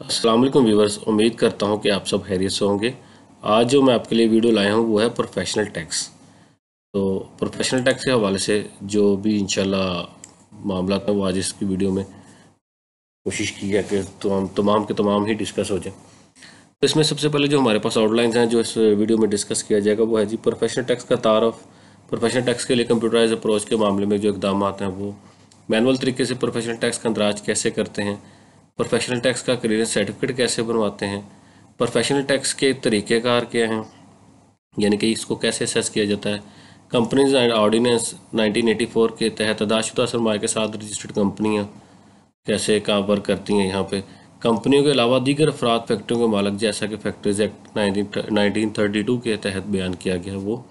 अस्सलाम वालेकुम व्यूवर्स, उम्मीद करता हूँ कि आप सब खैरियत से होंगे। आज जो मैं आपके लिए वीडियो लाया हूँ वो है प्रोफेशनल टैक्स। तो प्रोफेशनल टैक्स के हवाले से जो भी इंशाल्लाह मामला है वो आज इसकी वीडियो में कोशिश की है कि तमाम के तमाम ही डिस्कस हो जाए। तो इसमें सबसे पहले जो हमारे पास आउटलाइंस हैं जो इस वीडियो में डिस्कस किया जाएगा वो है जी प्रोफेशनल टैक्स का तारफ़। प्रोफेशनल टैक्स के लिए कंप्यूटराइज अप्रोच के मामले में जो इकदाम हैं वो मैनुअल तरीके से प्रोफेशनल टैक्स का अंदराज कैसे करते हैं, प्रोफेशनल टैक्स का क्लियरेंस सर्टिफिकेट कैसे बनवाते हैं, प्रोफेशनल टैक्स के तरीक़ेकार क्या हैं, यानी कि इसको कैसे असेस किया जाता है, कंपनीज एंड ऑर्डिनेंस 1984 के तहत अदाशुदा सरमाए के साथ रजिस्टर्ड कंपनियां कैसे काम वर्क करती हैं। यहाँ पे कंपनियों के अलावा दीगर अफराद फैक्ट्रियों के मालिक जैसा कि फैक्ट्रीज एक्ट 1932 के तहत बयान किया गया वो।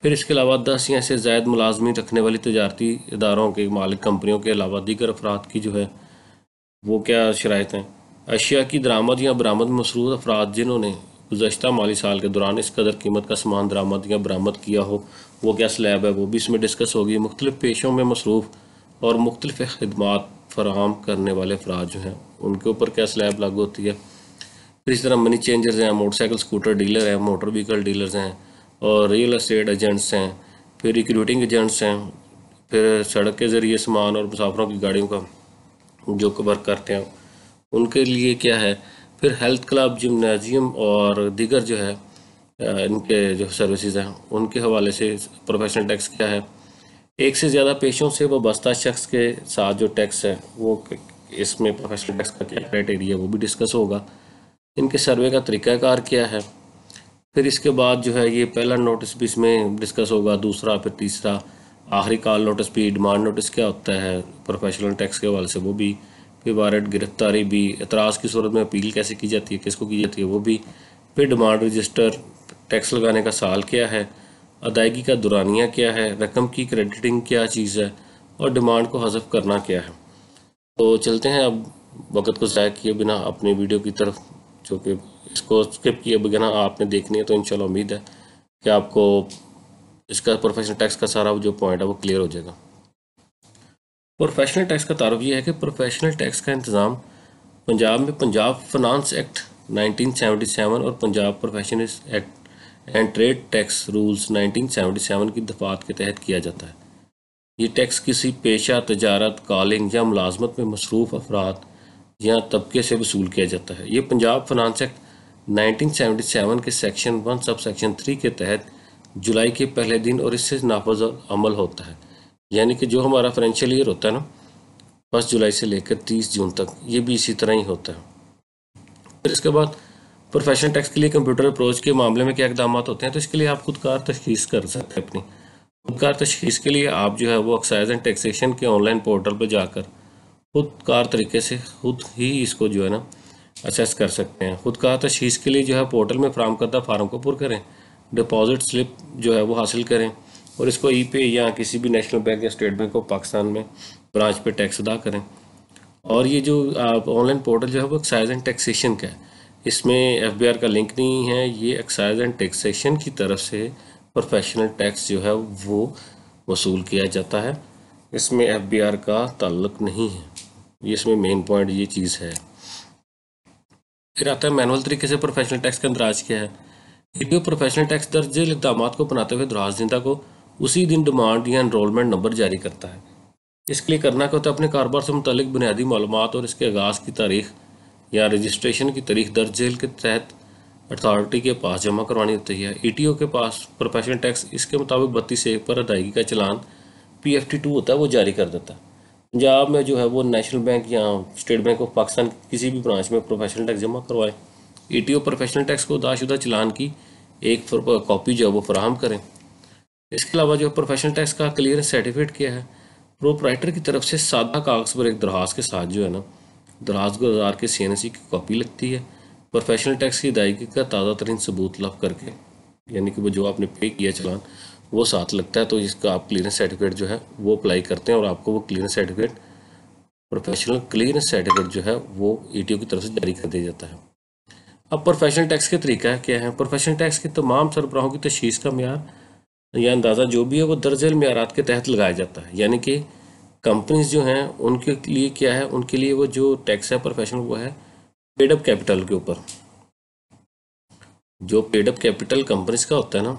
फिर इसके अलावा 10 या इससे ज़ायद मुलाजमी रखने वाली तजारती इदारों के मालिक कंपनियों के अलावा दीगर अफराद की जो है वो क्या शराइत हैं। अशिया की दरामद या बरामद में मसरूर अफराद जिन्होंने गुज़श्ता माली साल के दौरान इस कदर कीमत का सामान दरामद या बरामद किया हो वो क्या स्लैब है वो भी इसमें डिस्कस होगी। मुख्तलिफ पेशों में मसरूफ़ और मुख्तलिफ खदमात फराहम करने वाले अफराद जो हैं उनके ऊपर क्या स्लैब लागू होती है। फिर इस तरह मनी चेंजर्स हैं, मोटरसाइकिल स्कूटर डीलर हैं, मोटर व्हीकल डीलर्स हैं और रियल एस्टेट एजेंट्स हैं। फिर रिक्रूटिंग एजेंट्स हैं। फिर सड़क के ज़रिए सामान और मुसाफरों की गाड़ियों का जो वर्क करते हैं उनके लिए क्या है। फिर हेल्थ क्लब, जिम्नाजियम और दीगर जो है इनके जो सर्विसेज हैं उनके हवाले से प्रोफेशनल टैक्स क्या है। एक से ज़्यादा पेशों से वाबस्ता शख्स के साथ जो टैक्स है वो इसमें प्रोफेशनल टैक्स का क्या क्राइटेरिया है वो भी डिस्कस होगा। इनके सर्वे का तरीक़ाकार क्या है। फिर इसके बाद जो है ये पहला नोटिस भी इसमें डिस्कस होगा, दूसरा, फिर तीसरा, आखिरी कॉल नोटिस भी, डिमांड नोटिस क्या होता है प्रोफेशनल टैक्स के हवाले से वो भी, फिर वारंट गिरफ्तारी भी, एतराज़ की सूरत में अपील कैसे की जाती है, किसको की जाती है वो भी, फिर डिमांड रजिस्टर, टैक्स लगाने का साल क्या है, अदायगी का दुरानिया क्या है, रकम की क्रेडिटिंग क्या चीज़ है और डिमांड को हज़फ करना क्या है। तो चलते हैं अब वक्त को ज़ाया किए बिना अपने वीडियो की तरफ, जो कि इसको स्किप किए बिना आपने देखनी है। तो इंशाल्लाह उम्मीद है कि आपको इसका प्रोफेशनल टैक्स का सारा जो पॉइंट है वो क्लियर हो जाएगा। प्रोफेशनल टैक्स का तारुफ ये है कि प्रोफेशनल टैक्स का इंतज़ाम पंजाब में पंजाब फाइनेंस एक्ट 1977 और Punjab professional act and trade tax rules 1977 की दफात के तहत किया जाता है। ये टैक्स किसी पेशा, तजारत, कॉलिंग या मुलाजमत में मसरूफ़ अफराद या तबके से वसूल किया जाता है। ये पंजाब फाइनेंस एक्ट 1977 के सेक्शन 1 सब सेक्शन 3 के तहत जुलाई के पहले दिन और इससे नाफज अमल होता है। यानी कि जो हमारा फाइनेंशियल ईयर होता है ना, 1 जुलाई से लेकर 30 जून तक, ये भी इसी तरह ही होता है। फिर इसके बाद प्रोफेशनल टैक्स के लिए कंप्यूटर अप्रोच के मामले में क्या इकदाम होते हैं। तो इसके लिए आप खुदकार तशखीस कर सकते हैं। अपनी खुदकार तशखीस के लिए आप जो है वो एक्साइज एंड टैक्सेशन के ऑनलाइन पोर्टल पर जाकर खुदकार तरीके से खुद ही इसको जो है ना असेस कर सकते हैं। खुदकार तशखीस के लिए जो है पोर्टल में फराहम करदा फार्म को पुर करें, डिपॉजिट स्लिप जो है वो हासिल करें और इसको ई पे या किसी भी नेशनल बैंक या स्टेट बैंक ऑफ पाकिस्तान में ब्रांच पे टैक्स अदा करें। और ये जो आप ऑनलाइन पोर्टल जो है वो एक्साइज एंड टैक्सेशन का है, इसमें एफबीआर का लिंक नहीं है। ये एक्साइज एंड टैक्सेशन की तरफ से प्रोफेशनल टैक्स जो है वो वसूल किया जाता है, इसमें एफबीआर का ताल्लुक नहीं है। ये इसमें मेन पॉइंट ये चीज़ है। फिर आता है मैनुअल तरीके से प्रोफेशनल टैक्स का अंदराज क्या है। ईटीओ प्रोफेशनल टैक्स दर्ज इक़दामात को बनाते हुए दराजदीदा को उसी दिन डिमांड या एनरोलमेंट नंबर जारी करता है। इसके लिए करना क्या होता है, अपने कारोबार से मुतल्लिक बुनियादी मालूमात और इसके आगाज़ की तारीख या रजिस्ट्रेशन की तारीख दर्ज झेल के तहत अथॉरिटी के पास जमा करवानी होती है। ईटीओ के पास प्रोफेशनल टैक्स इसके मुताबिक 32(1) पर अदायगी का चलान PFT2 होता है वो जारी कर देता है। पंजाब में जो है वो नेशनल बैंक या स्टेट बैंक ऑफ पाकिस्तान किसी भी ब्रांच में प्रोफेशनल टैक्स जमा करवाएं। ईटीओ प्रोफेशनल टैक्स को अदाशुदा चलान की एक कॉपी जो है वो फराहम करें। इसके अलावा जो प्रोफेशनल टैक्स का क्लियरेंस सर्टिफिकेट क्या है, प्रोपराइटर की तरफ से सादा कागज़ पर एक दरख्वास्त के साथ जो है ना दराज गुजार के CNC की कॉपी लगती है। प्रोफेशनल टैक्स की अदायगी का ताज़ा तरीन सबूत लब करके, यानी कि वो जो आपने पे किया चलान वो साथ लगता है, तो इसका आप क्लियरेंस सर्टिफिकेट जो है वो अप्लाई करते हैं और आपको वो clearance certificate, professional clearance certificate जो है वो ETO की तरफ से जारी कर दिया जाता है। अब प्रोफेशनल टैक्स के तरीका क्या है। प्रोफेशनल टैक्स के तमाम सरबराहों की तशखीस का म्यार या अंदाज़ा जो भी है वो दर्जल म्यारात के तहत लगाया जाता है। यानी कि कंपनीज जो हैं उनके लिए क्या है, उनके लिए वो जो टैक्स है प्रोफेशनल वो है पेड अप कैपिटल के ऊपर, जो पेड अप कैपिटल कंपनीज का होता है ना,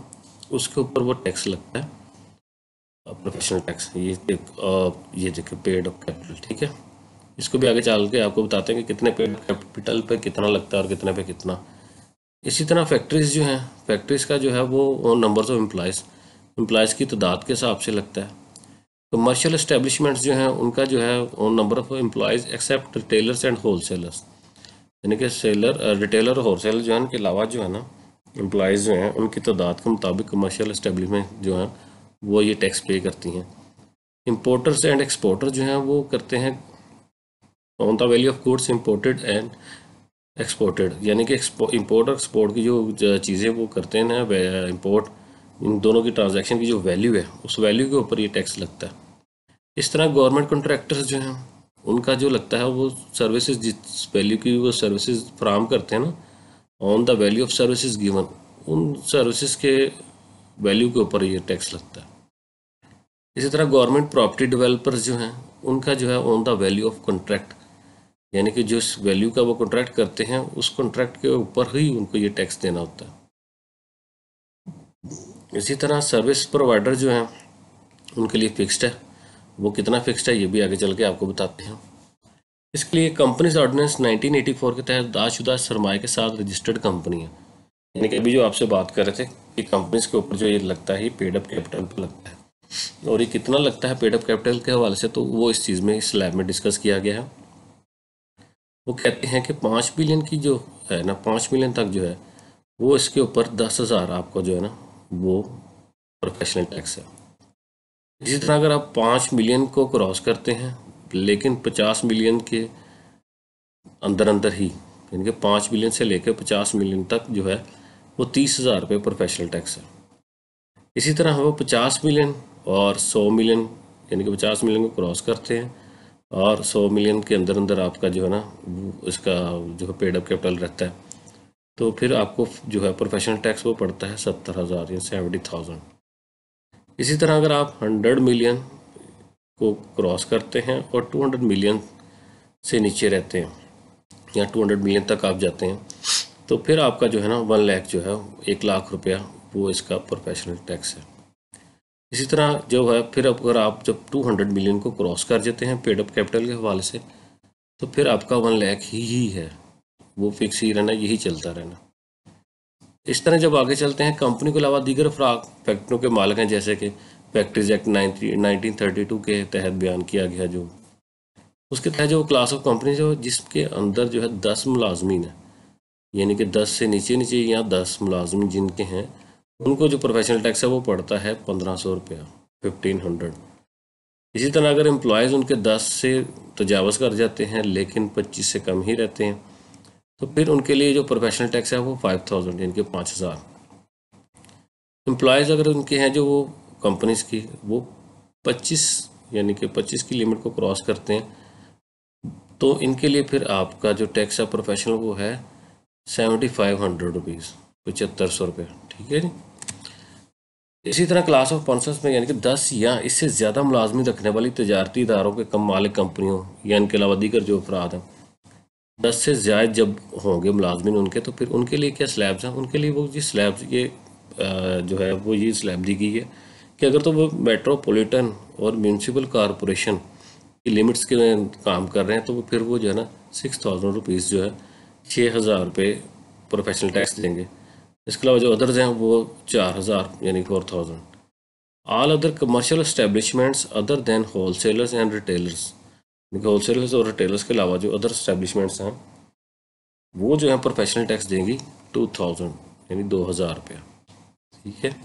उसके ऊपर वो टैक्स लगता है, प्रोफेशनल टैक्स। ये देखिए पेड अप कैपिटल, ठीक है। इसको भी आगे चल के आपको बताते हैं कि कितने पेड कैपिटल पे कितना लगता है और कितने पे कितना। इसी तरह फैक्ट्रीज जो हैं, फैक्ट्रीज का जो है वो नंबर्स ऑफ एम्प्लॉयज़ की तादाद के हिसाब से लगता है। कमर्शियल इस्टेब्लिशमेंट्स जो हैं उनका जो है number of employees except retailers and wholesalers, यानी कि रिटेलर और होलसेलर जो है उनके अलावा जो है ना एम्प्लॉयज़ जो हैं उनकी तादाद के मुताबिक कमर्शियल इस्टेब्लिशमेंट जो हैं वो ये टैक्स पे करती हैं। इम्पोर्टर्स एंड एक्सपोर्टर जो हैं वो करते हैं on the value of goods imported and exported, यानी कि इम्पोर्ट और एक्सपोर्ट की जो चीज़ें वो करते हैं ना, इम्पोर्ट, इन दोनों की ट्रांजैक्शन की जो वैल्यू है उस वैल्यू के ऊपर ये टैक्स लगता है। इस तरह गवर्नमेंट कॉन्ट्रैक्टर्स जो हैं उनका जो लगता है वो सर्विसेज, जिस वैल्यू की वो सर्विसेज फराहम करते हैं ना, on the value of services given, उन सर्विसेज के वैल्यू के ऊपर ये टैक्स लगता है। इसी तरह गवर्नमेंट प्रॉपर्टी डेवलपर्स जो हैं उनका जो है on the value of contract, यानी कि जिस वैल्यू का वो कॉन्ट्रैक्ट करते हैं उस कॉन्ट्रैक्ट के ऊपर ही उनको ये टैक्स देना होता है। इसी तरह सर्विस प्रोवाइडर जो हैं उनके लिए फिक्स्ड है, वो कितना फिक्स्ड है ये भी आगे चल के आपको बताते हैं। इसके लिए कंपनीज ऑर्डिनेंस 1984 के तहत दाशुदा सरमाए के साथ रजिस्टर्ड कंपनी है, यानी कि अभी जो आपसे बात कर रहे थे कि कंपनीज के ऊपर जो ये लगता है ये पेड अप कैपिटल पर लगता है, और ये कितना लगता है पेड अप कैपिटल के हवाले से तो वो इस चीज़ में इस स्लैब में डिस्कस किया गया है। वो कहते हैं कि 5 बिलियन की जो है ना, 5 मिलियन तक जो है वो इसके ऊपर 10,000 आपको जो है ना वो प्रोफेशनल टैक्स है। इसी तरह अगर आप 5 मिलियन को क्रॉस करते हैं लेकिन 50 मिलियन के अंदर अंदर ही, यानी कि 5 मिलियन से लेकर 50 मिलियन तक जो है वो 30,000 रुपये प्रोफेशनल टैक्स है। इसी तरह वो 50 मिलियन और 100 मिलियन, यानी कि 50 मिलियन को क्रॉस करते हैं और 100 मिलियन के अंदर अंदर आपका जो है ना इसका जो है पेड अप कैपिटल रहता है, तो फिर आपको जो है प्रोफेशनल टैक्स वो पड़ता है 70,000 या 70,000। इसी तरह अगर आप 100 मिलियन को क्रॉस करते हैं और 200 मिलियन से नीचे रहते हैं या 200 मिलियन तक आप जाते हैं तो फिर आपका जो है ना 1 लाख जो है 1 लाख रुपया वो इसका प्रोफेशनल टैक्स है। इसी तरह जो है फिर अगर आप जब 200 मिलियन को क्रॉस कर देते हैं पेड अप कैपिटल के हवाले से तो फिर आपका 1 लाख ही है, वो फिक्स ही रहना, यही चलता रहना। इस तरह जब आगे चलते हैं कंपनी के अलावा दीगर अफराद फैक्ट्रियों के मालिक हैं, जैसे कि फैक्ट्रीज एक्ट 1932 के तहत बयान किया गया, जो उसके तहत जो क्लास ऑफ कंपनी जो जिसके अंदर जो है 10 मुलाजमीन है, यानी कि 10 से नीचे नीचे या 10 मुलाजमीन जिनके हैं उनको जो प्रोफेशनल टैक्स है वो पड़ता है 1500 रुपया, 1500। इसी तरह अगर एम्प्लॉयज़ उनके 10 से तजावज़ कर जाते हैं लेकिन 25 से कम ही रहते हैं तो फिर उनके लिए जो प्रोफेशनल टैक्स है वो 5000, यानी कि 5000। एम्प्लॉयज़ अगर उनके हैं जो वो कंपनीज की वो 25, यानी कि 25 की लिमिट को क्रॉस करते हैं तो इनके लिए फिर आपका जो टैक्स है प्रोफेशनल वो है 7500 रुपीज़, 7500 रुपये, ठीक है जी। इसी तरह क्लास ऑफ पर्सन्स में, यानी कि 10 या इससे ज़्यादा मुलाजमी रखने वाली तजारती इदारों के कम मालिक कंपनियों या इनके अलावा दीगर जो अफराद हैं 10 से ज़्यादा जब होंगे मुलाजमीन उनके, तो फिर उनके लिए क्या स्लैब्स हैं, उनके लिए वो जी स्लैब्स ये जो है वो ये स्लैब दी गई है कि अगर तो वो मेट्रोपॉलिटन और म्यूनसिपल कॉरपोरेशन की लिमिट्स के काम कर रहे हैं तो वो फिर वो जो है ना 6000 रुपीज़ जो है 6000 रुपये प्रोफेशनल टैक्स देंगे। इसके अलावा जो अदर्स हैं वो 4000, यानी 4000। All other commercial establishments other than wholesalers and retailers, wholesalers और रिटेलर्स के अलावा जो अदर एस्टेब्लिशमेंट्स हैं वो जो है प्रोफेशनल टैक्स देंगी 2000, यानी 2000 रुपया, ठीक है।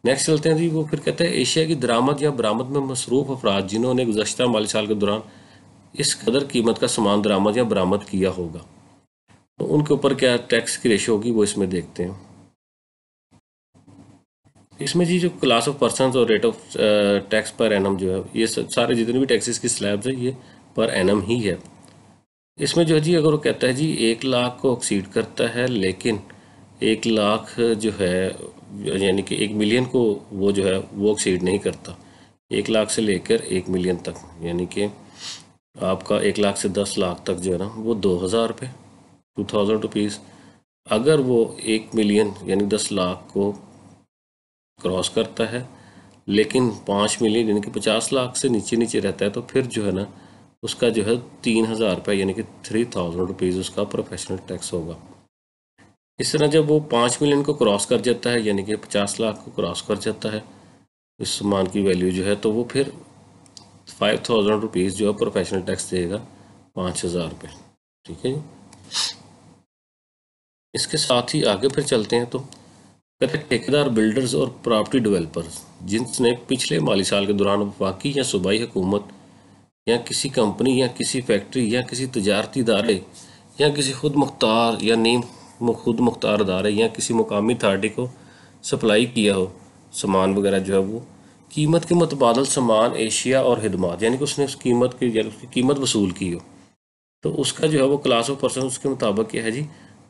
नेक्स्ट चलते हैं जी, वो फिर कहते हैं एशिया की दरामद या बरामद में मसरूफ़ अफराद जिन्होंने गुज़श्ता माली साल के दौरान इस कदर कीमत का सामान दरामद या बरामद किया होगा तो उनके ऊपर क्या टैक्स की रेशो होगी वो इसमें देखते हैं। इसमें जी जो क्लास ऑफ पर्सनस और rate of tax per annum जो है ये सारे जितने भी टैक्सेस की स्लैब्स है ये पर एनम ही है। इसमें जो है जी अगर वो कहता है जी 1 लाख को एक्सीड करता है लेकिन 1 लाख जो है यानी कि 1 मिलियन को वो जो है वो एक्सीड नहीं करता, 1 लाख से लेकर 1 मिलियन तक, यानी कि आपका 1 लाख से 10 लाख तक जो है ना वो 2000 रुपये, ₹2000। अगर वो 1 मिलियन यानी 10 लाख को क्रॉस करता है लेकिन 5 मिलियन यानी कि 50 लाख से नीचे नीचे रहता है तो फिर जो है ना उसका जो है 3000 रुपये यानी कि ₹3000 उसका प्रोफेशनल टैक्स होगा। इस तरह जब वो 5 मिलियन को क्रॉस कर जाता है यानी कि 50 लाख को क्रॉस कर जाता है इस सामान की वैल्यू जो है, तो वो फिर ₹5000 जो है प्रोफेशनल टैक्स देगा, 5000 रुपये। ठीक है जी। इसके साथ ही आगे फिर चलते हैं तो कहते हैं ठेकेदार, बिल्डर्स और प्रॉपर्टी डेवलपर्स जिनने पिछले माली साल के दौरान वफाकी या सूबाई हुकूमत या किसी कंपनी या किसी फैक्ट्री या किसी तजारती इदारे या किसी खुद मुख्तार या नीम खुद मुख्तार इदारे या किसी मुकामी अथॉरिटी को सप्लाई किया हो सामान वगैरह जो है वो कीमत के मुतबादल सामान, एशिया और खिदमात, यानी कि उसने उस कीमत की यानी उसकी कीमत वसूल की हो, तो उसका जो है वो क्लास ऑफ पर्सन उसके मुताबिक क्या है जी,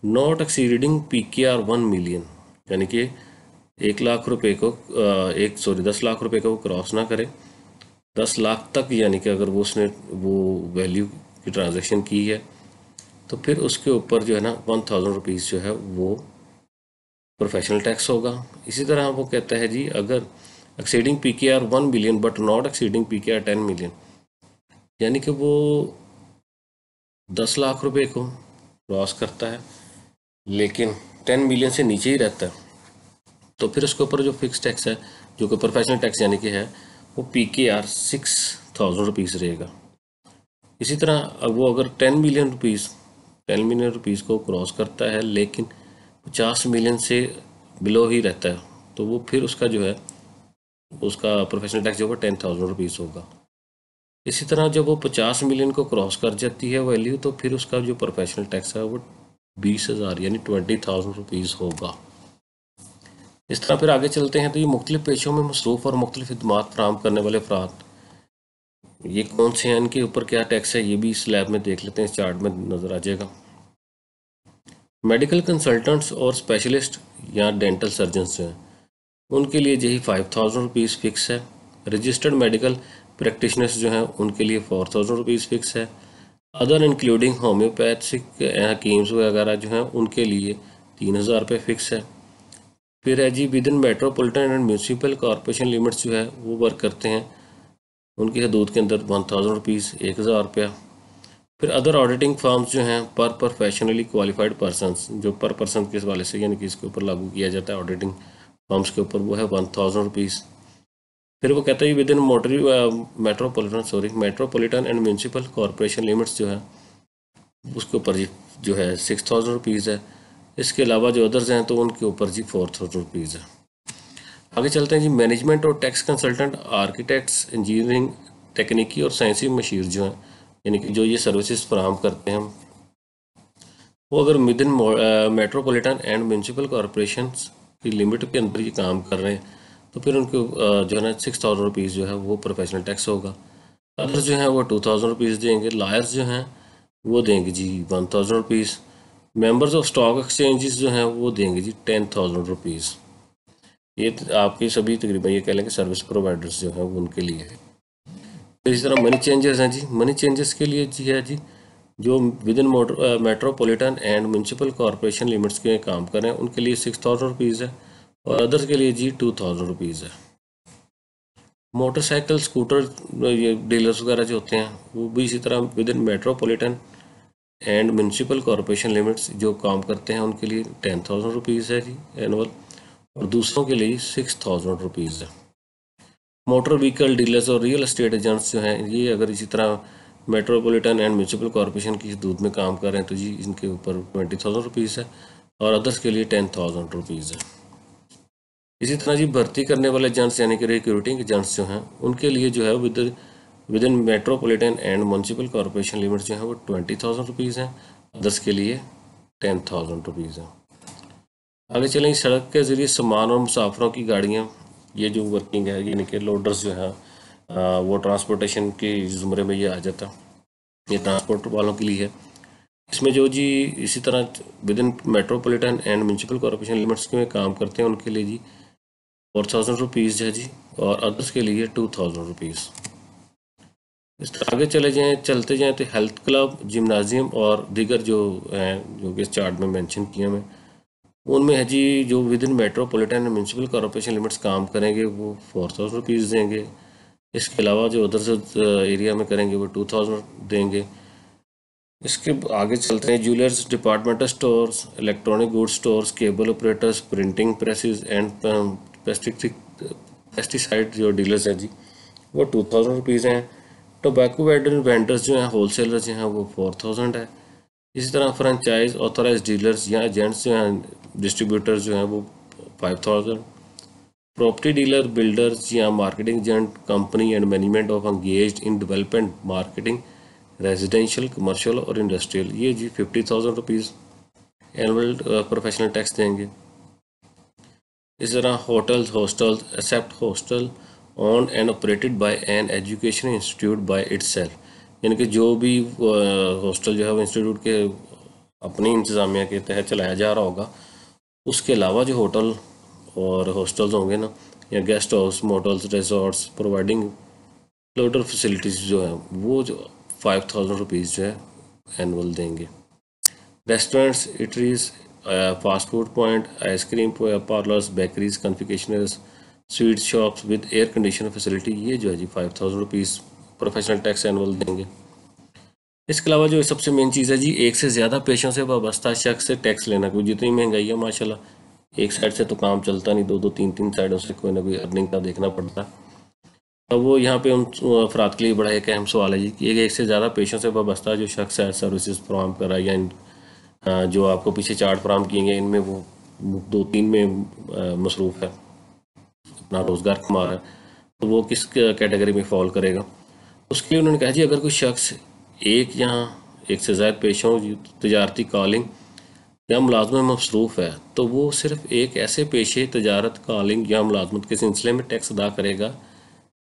नॉट एक्सीडिंग PKR 1 मिलियन, यानी कि 1 लाख रुपए को 10 लाख रुपए को वो क्रॉस ना करे, 10 लाख तक, यानी कि अगर वो उसने वो वैल्यू की ट्रांजैक्शन की है तो फिर उसके ऊपर जो है ना ₹1000 जो है वो प्रोफेशनल टैक्स होगा। इसी तरह वो कहता है जी, अगर exceeding PKR 1 million but not exceeding PKR 10 million, यानी कि वो 10 लाख रुपए को क्रॉस करता है लेकिन 10 मिलियन से नीचे ही रहता है, तो फिर उसके ऊपर जो फिक्स टैक्स है जो कि प्रोफेशनल टैक्स यानी कि है वो PKR 6000 रहेगा। इसी तरह अब वो अगर 10 मिलियन रुपीज़ को क्रॉस करता है लेकिन 50 मिलियन से बिलो ही रहता है, तो वो फिर उसका जो है उसका प्रोफेशनल टैक्स जो है ₹10,000 होगा। इसी तरह जब वो 50 मिलियन को क्रॉस कर जाती है वैल्यू, तो फिर उसका जो प्रोफेशनल टैक्स है वो 20,000 यानी ₹20,000 होगा। इस तरह फिर आगे चलते हैं तो ये मुख्तलिफ पेशों में मसरूफ़ और मुख्तलिफ खिदमात फराहम करने वाले अफराद, ये कौन से हैं, इनके ऊपर क्या टैक्स है, ये भी इस स्लैब में देख लेते हैं, इस चार्ट में नज़र आ जाएगा। मेडिकल कंसल्टेंट्स और स्पेशलिस्ट या डेंटल सर्जन्स हैं, उनके लिए यही ₹5,000 फिक्स है। रजिस्टर्ड मेडिकल प्रैक्टिशनर्स जो हैं उनके लिए ₹4,000 फिक्स है। अदर इंक्लूडिंग होम्योपैथिक हकीम्स वगैरह जो हैं उनके लिए ₹3,000 फिक्स है। फिर है जी within metropolitan and municipal corporation limits जो है वो वर्क करते हैं, उनकी हदूद के अंदर ₹1,000 ₹1,000। फिर अदर ऑडिटिंग फर्म्स जो हैं पर प्रोफेशनली क्वालिफाइड पर्सनस, जो पर पर्सन के हवाले से यानी कि इसके ऊपर लागू किया जाता है ऑडिटिंग फर्म्स के ऊपर, वो है ₹1,000। फिर वो कहता है with in metropolitan and municipal corporation limits जो है उसके ऊपर जी जो है ₹6,000 है। इसके अलावा जो अदर्स हैं तो उनके ऊपर जी ₹4,000 है। आगे चलते हैं जी, मैनेजमेंट और टैक्स कंसल्टेंट, आर्किटेक्ट्स, इंजीनियरिंग, तकनीकी और साइंसी मशीर जो हैं, यानी कि जो ये सर्विसेज फराहम करते हैं, वो अगर with in metropolitan and municipal corporation की लिमिट के अंदर ये काम कर रहे हैं तो फिर उनको जो है ना ₹6,000 जो है वो प्रोफेशनल टैक्स होगा। अदर्स जो हैं वो ₹2,000 देंगे। लायर्स जो हैं वो देंगे जी ₹1,000। मेंबर्स ऑफ स्टॉक एक्सचेंजेस जो हैं वो देंगे जी ₹10,000। ये आपके सभी तकरीबन ये कह लें कि सर्विस प्रोवाइडर्स जो हैं वो उनके लिए है। फिर इसी तरह मनी चेंजर्स हैं जी, मनी चेंजर्स के लिए जी है जी जो with in metropolitan and municipal corporation limits के काम कर रहे हैं उनके लिए ₹6,000 है और अदर्स के लिए जी ₹2,000 है। मोटरसाइकिल, स्कूटर ये डीलर्स वगैरह जो होते हैं वो भी इसी तरह with in metropolitan and municipal corporation limits जो काम करते हैं उनके लिए ₹10,000 है जी एनुअल, और दूसरों के लिए ₹6,000 है। मोटर व्हीकल डीलर्स और रियल एस्टेट एजेंट्स जो हैं ये अगर इसी तरह मेट्रोपॉलिटन एंड म्यूनसिपल कॉरपोरेशन की हदूद में काम कर रहे हैं तो जी इनके ऊपर ₹20,000 है और अदर्स के लिए ₹10,000 है। इसी तरह जी भर्ती करने वाले एजेंट्स यानी कि रिक्रूटिंग एजेंट्स जो हैं उनके लिए जो है with in metropolitan and municipal corporation limits जो है वो ₹20,000 हैं, अदर्स के लिए ₹10,000 है। आगे चलें, सड़क के ज़रिए सामान और मुसाफरों की गाड़ियाँ, ये जो वर्किंग है यानी कि लोडर्स जो है वो ट्रांसपोर्टेशन के ज़ुमरे में ये आ जाता, ये ट्रांसपोर्ट वालों के लिए है। इसमें जो जी इसी तरह with in metropolitan and municipal corporation limits में काम करते हैं उनके लिए जी ₹4,000 है जी और अदर्स के लिए ₹2,000। इस तरह आगे चलते जाएं तो हेल्थ क्लब, जिम्नाजियम और दीगर जो हैं, जो कि इस चार्ट में मेंशन किए हैं, उनमें है जी जो with in metropolitan and municipal corporation limits काम करेंगे वो 4000 रुपीज़ देंगे। इसके अलावा जो अदर एरिया में करेंगे वो 2000 देंगे। इसके आगे चलते हैं jewellers, departmental stores, electronic goods stores, cable operators, printing presses and pesticide जो डीलर्स हैं जी वो 2000 रुपीज़ हैं। टोबैको वेंडर्स जो हैं, होलसेलर्स जो हैं, वो 4000 है। इसी तरह फ्रेंचाइज ऑथोराइज डीलर्स या एजेंट्स जो हैं, डिस्ट्रीब्यूटर्स जो हैं, वो 5000। प्रॉपर्टी डीलर, बिल्डर्स या marketing agent, company and management of engaged in development marketing residential, commercial और इंडस्ट्रियल, ये जी 50,000 रुपीज़ एनुअल प्रोफेशनल टैक्स देंगे। इस तरह hotels, hostels except hostel owned and operated by an education institute by itself, यानी कि जो भी हॉस्टल जो है वो इंस्टीट्यूट के अपनी इंतज़ामिया के तहत चलाया जा रहा होगा, उसके अलावा जो होटल और हॉस्टल्स होंगे ना, या guest house, motels, resorts providing loader facilities जो है वो जो 5000 रुपीज़ जो है एनुअल देंगे। Restaurants, eateries, fast food point, ice cream parlours, bakeries, confectioners, sweet shops with air condition facility, ये जो है जी 5000 रुपीज़ प्रोफेशनल टैक्स एनुअल देंगे। इसके अलावा जो सबसे मेन चीज़ है जी, एक से ज़्यादा पेशों से वाबस्ता शख्स से टैक्स लेना, क्योंकि जितनी महंगाई है माशाल्लाह, एक साइड से तो काम चलता नहीं, दो दो तीन तीन साइडों से कोई ना कोई अर्निंग का देखना पड़ता है। अब वो यहाँ पे उन अफराद के लिए बड़ा एक अहम सवाल है जी कि एक से ज़्यादा पेशों से वाबस्ता जो शख्स है सर्विसेज फराहम कर रहा है, या जो आपको पीछे चार्ट फराहम किए गए इनमें वो दो तीन में मसरूफ़ है, अपना रोज़गार कमा रहा है, तो वो किस कैटेगरी में फॉल करेगा। उसके लिए उन्होंने कहा जी अगर कोई शख्स एक से ज़्यादा पेशों, तजारती, कॉलिंग या मुलाजमत में मसरूफ़ है, तो वो सिर्फ एक ऐसे पेशे, तजारत, कॉलिंग या मुलाजमत के सिलसिले में टैक्स अदा करेगा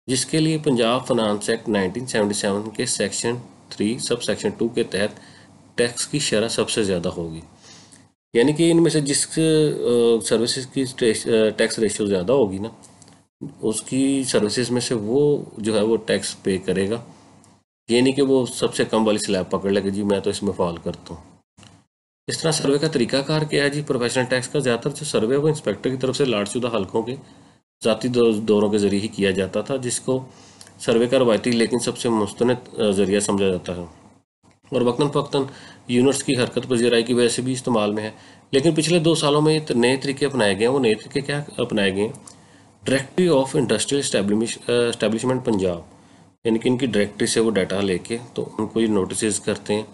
जिसके लिए पंजाब फाइनेंस एक्ट 1977 के सेक्शन 3 सब सेक्शन 2 के तहत टैक्स की शरह सबसे ज़्यादा होगी। यानी कि इनमें से जिस सर्विसेज की टैक्स रेशियो ज़्यादा होगी ना, उसकी सर्विसेज में से वो जो है वो टैक्स पे करेगा। ये नहीं कि वो सबसे कम वाली स्लैब पकड़ लेगा जी मैं तो इसमें फॉल करता हूँ। इस तरह सर्वे का तरीकाकार क्या है जी, प्रोफेशनल टैक्स का ज़्यादातर जो सर्वे है वो इंस्पेक्टर की तरफ से लाटशुदा हलकों के ज़ाती दौरों के ज़रिए ही किया जाता था, जिसको सर्वे का रवायती लेकिन सबसे मुस्तनद ज़रिया समझा जाता है, और वक्तन फ़क्तन यूनिट्स की हरकत पजीराई की वजह से भी इस्तेमाल में है। लेकिन पिछले 2 सालों में नए तरीके अपनाए गए हैं। वो नए तरीके क्या अपनाए गए हैं? Directory of industrial establishment Punjab, यानी कि इनकी डायरेक्टरी से वो डाटा लेके तो उनको ये नोटिस करते हैं,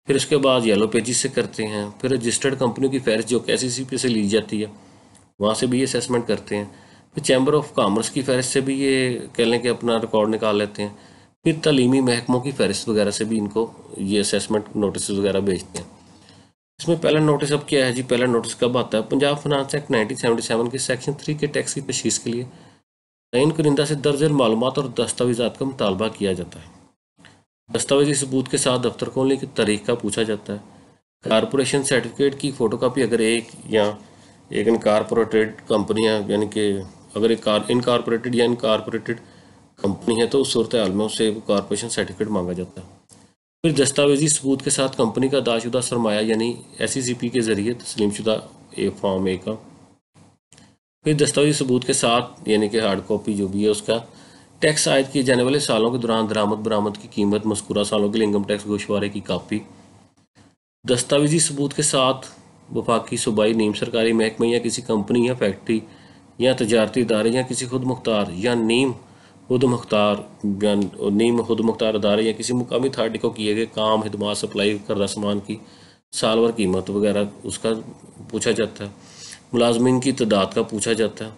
फिर उसके बाद येलो पेजेस से करते हैं, फिर रजिस्टर्ड कंपनियों की फहरिस्त जो KCCP से ली जाती है वहाँ से भी ये असेसमेंट करते हैं, फिर चैम्बर ऑफ कॉमर्स की फहरिस्त से भी ये कह लें कि अपना रिकॉर्ड निकाल लेते हैं, फिर तालीमी महकमों की फहरिस्त वगैरह से भी इनको ये असेसमेंट नोटिस वगैरह भेजते हैं। इसमें पहला नोटिस अब क्या है जी, पहला नोटिस कब आता है? पंजाब फाइनेंस एक्ट 1977 के सेक्शन 3 के टैक्स की तशखीस के लिए तयन कुरिंदा से दर्ज मालूमात और दस्तावेजात का मुतालबा किया जाता है। दस्तावेजी सबूत के साथ दफ्तर खोलने की तारीख का पूछा जाता है। कारपोरेशन सर्टिफिकेट की फ़ोटोकॉपी अगर एक इनकारपोरेटेड कंपनियां, यानी कि अगर एक इनकारपोरेटेड या इनकारपोरेटेड कंपनी है तो उस सूरत हाल में उससे कारपोरेशन सर्टिफिकेट मांगा जाता है। फिर दस्तावेजी सबूत के साथ कंपनी का अदाशुदा सरमाया यानी SECP के ज़रिए तस्लीमशुदा फॉर्म ए का, फिर दस्तावेजी सबूत के साथ यानी कि हार्ड कॉपी जो भी है उसका, टैक्स आयद किए जाने वाले सालों के दौरान दरामद बरामद की कीमत, मज़कूरा सालों के लिए इनकम टैक्स गोशवारे की कापी, दस्तावेजी सबूत के साथ वफाकी, सूबाई, नीम सरकारी महकमे या किसी कंपनी या फैक्ट्री या तजारती इदारे या किसी खुद मुख्तार या नीम खुद मुख्तार अदारे या किसी मुकामी अथॉरिटी को किए गए काम, खिदमत, सप्लाई करदा सामान की सालवर कीमत वगैरह उसका पूछा जाता है। मुलाजमीन की तादाद का पूछा जाता है।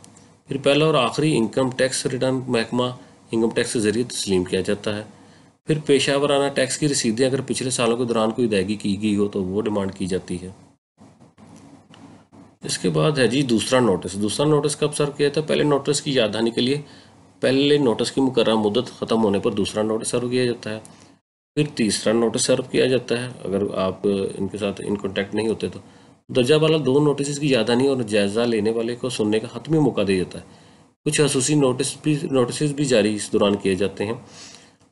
फिर पहला और आखिरी इनकम टैक्स रिटर्न महकमा इनकम टैक्स के ज़रिए तस्लीम किया जाता है। फिर पेशा वराना टैक्स की रसीदें अगर पिछले सालों के दौरान कोई अदायगी की गई हो तो वो डिमांड की जाती है। इसके बाद है जी दूसरा नोटिस। दूसरा नोटिस कब सर्व किया था? पहले नोटिस की याद दहानी के लिए पहले नोटिस की मुकर्रर मुद्दत ख़त्म होने पर दूसरा नोटिस सर्व किया जाता है। फिर तीसरा नोटिस सर्व किया जाता है अगर आप इनके साथ इन कॉन्टैक्ट नहीं होते तो। दर्जा वाला 2 नोटिस की याद दहानी और जायज़ा लेने वाले को सुनने का हतमी मौका दिया जाता है। कुछ खसूसी नोटिस भी जारी इस दौरान किए जाते हैं।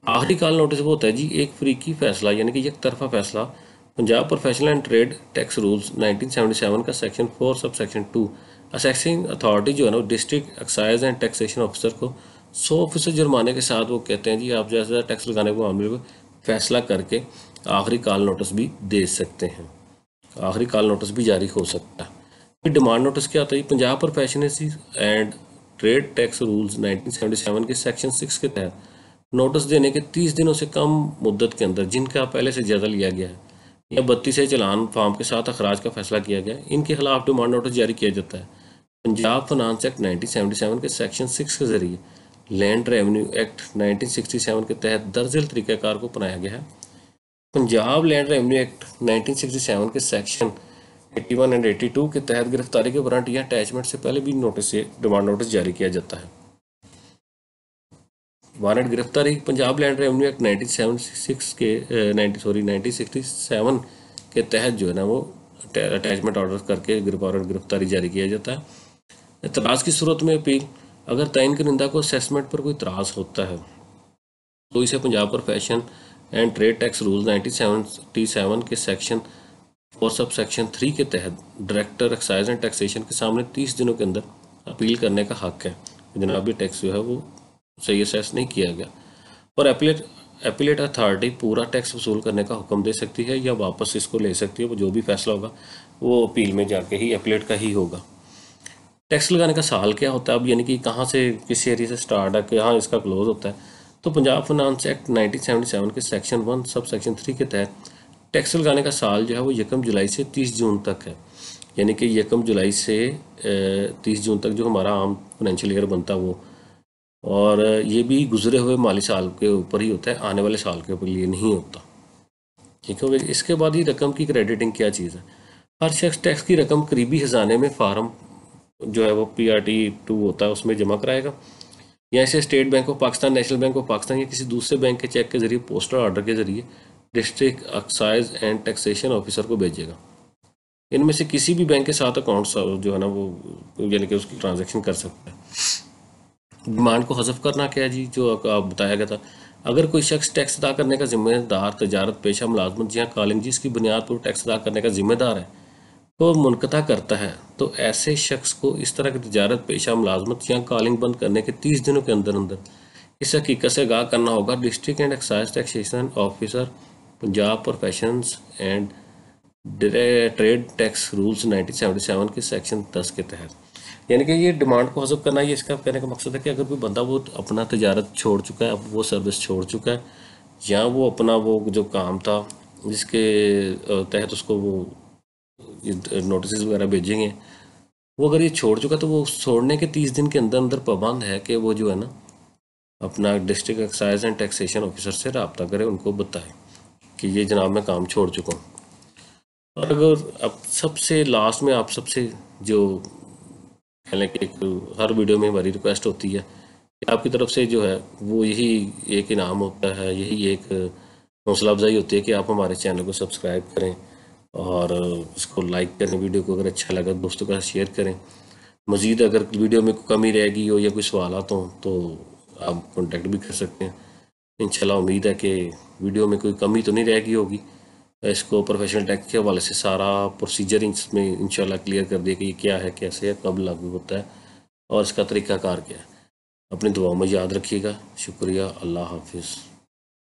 आखिरी काल नोटिस वो होता है जी एक फ्रीकी फैसला यानी कि एक तरफा फैसला Punjab professional and trade tax rules 1977 का section 4 sub section 2 assessing authority जो है ना district excise and taxation officer को 100% जुर्माने के साथ वो कहते हैं जी आप जैसा टैक्स लगाने के मामले में फैसला करके आखिरी काल नोटिस भी दे सकते हैं, आखिरी काल नोटिस भी जारी हो सकता है। फिर डिमांड नोटिस क्या होता है? Punjab professional and trade tax rules 1977 के सेक्शन 6 के तहत नोटिस देने के 30 दिनों से कम मुद्दत के अंदर जिनका पहले से ज़्यादा लिया गया है या 32 चालान फार्म के साथ अखराज का फैसला किया गया है, इनके खिलाफ डिमांड नोटिस जारी किया जाता है। पंजाब फाइनेंस एक्ट 1977 के सेक्शन 6 के जरिए लैंड रेवेन्यू एक्ट 1967 के तहत दर्ज तरीक़ाकार को अपनाया गया है। पंजाब लैंड रेवेन्यू एक्ट 1967 के सेक्शन 81 एंड 82 के तहत गिरफ्तारी के वारंट या अटैचमेंट से पहले भी नोटिस डिमांड नोटिस जारी किया जाता है। वारंट गिरफ्तारी पंजाब लैंड रेवेन्यू एक्ट 1967 के तहत जो है ना वो अटैचमेंट ऑर्डर करके वारंट गिरफ्तारी जारी किया जाता है। इतराज़ की सूरत में अपील, अगर तयन कनिंदा को असेसमेंट पर कोई इतराज़ होता है तो इसे Punjab profession and trade tax rule 1977 के सेक्शन और सब सेक्शन 3 के तहत डायरेक्टर एक्साइज एंड टैक्सेशन के सामने 30 दिनों के अंदर अपील करने का हक है। जनाब ये टैक्स जो है वो सही असेस नहीं किया गया और एपीलेट अथॉरिटी पूरा टैक्स वसूल करने का हुक्म दे सकती है या वापस इसको ले सकती है। वो जो भी फैसला होगा वो अपील में जाके ही एपीलेट का ही होगा। टैक्स लगाने का साल क्या होता है अब, यानी कि कहाँ से किस एरिया से स्टार्ट है कहाँ इसका क्लोज होता है। तो पंजाब फाइनेंस एक्ट 1977 के सेक्शन 1 सब सेक्शन 3 के तहत टैक्स लगाने का साल जो है वो 1 जुलाई से 30 जून तक है। यानी कि 1 जुलाई से 30 जून तक जो हमारा आम फाइनेंशियल ईयर बनता है वो, और ये भी गुजरे हुए माली साल के ऊपर ही होता है, आने वाले साल के ऊपर लिए नहीं होता। ठीक है। इसके बाद ही रकम की क्रेडिटिंग क्या चीज़ है? हर शख्स टैक्स की रकम करीबी खजाने में फार्म जो है वो PRT 2 होता है उसमें जमा कराएगा या इसे state bank of Pakistan, national bank of Pakistan या किसी दूसरे बैंक के चेक के जरिए पोस्टल ऑर्डर के जरिए district excise and taxation officer को भेजेगा। इनमें से किसी भी बैंक के साथ अकाउंट जो है ना वो यानी कि उसकी ट्रांजैक्शन कर सकता है। डिमांड को हज़फ करना क्या है जी, जो आप बताया गया था, अगर कोई शख्स टैक्स अदा करने का जिम्मेदार तजारत पेशा मुलाजमत या कॉलिंग जिसकी बुनियाद पर टैक्स अदा करने का जिम्मेदार है को मुनक़ता करता है तो ऐसे शख्स को इस तरह की तजारत पेशा मुलाजमत या कॉलिंग बंद करने के 30 दिनों के अंदर अंदर इस हकीकत से आगाह करना होगा district and excise taxation officer Punjab professions and trade tax rules 1977 के सेक्शन 10 के तहत। यानी कि ये डिमांड को हज़फ करना, ये इसका कहने का मकसद है कि अगर कोई बंदा वो अपना तजारत छोड़ चुका है, अब वो सर्विस छोड़ चुका है या वो अपना वो जो काम था जिसके तहत उसको वो नोटिस वगैरह भेजेंगे, वो अगर ये छोड़ चुका तो वो छोड़ने के 30 दिन के अंदर अंदर पाबंद है कि वो जो है ना अपना district excise and taxation officer से रब्ता करे, उनको बताए कि ये जनाब मैं काम छोड़ चुका हूँ। और अगर अब सबसे लास्ट में आप सबसे जो कहने कि हर वीडियो में हमारी रिक्वेस्ट होती है कि आपकी तरफ से जो है वो यही एक इनाम होता है, यही एक हौसला अफजाई होती है कि आप हमारे चैनल को सब्सक्राइब करें और इसको लाइक करें, वीडियो को अगर अच्छा लगा दोस्तों के साथ शेयर करें। मज़ीद अगर वीडियो में कोई कमी रहेगी हो या कोई सवालात हों तो आप कांटेक्ट भी कर सकते हैं। इंशाल्लाह उम्मीद है कि वीडियो में कोई कमी तो नहीं रहेगी होगी। इसको प्रोफेशनल टैक्स के हवाले से सारा प्रोसीजर इसमें इंशाल्लाह क्लियर कर दिया कि ये क्या है, कैसे है, कब लागू होता है और इसका तरीक़ाकार क्या है। अपनी दुआओं में याद रखिएगा। शुक्रिया। अल्लाह हाफिज़।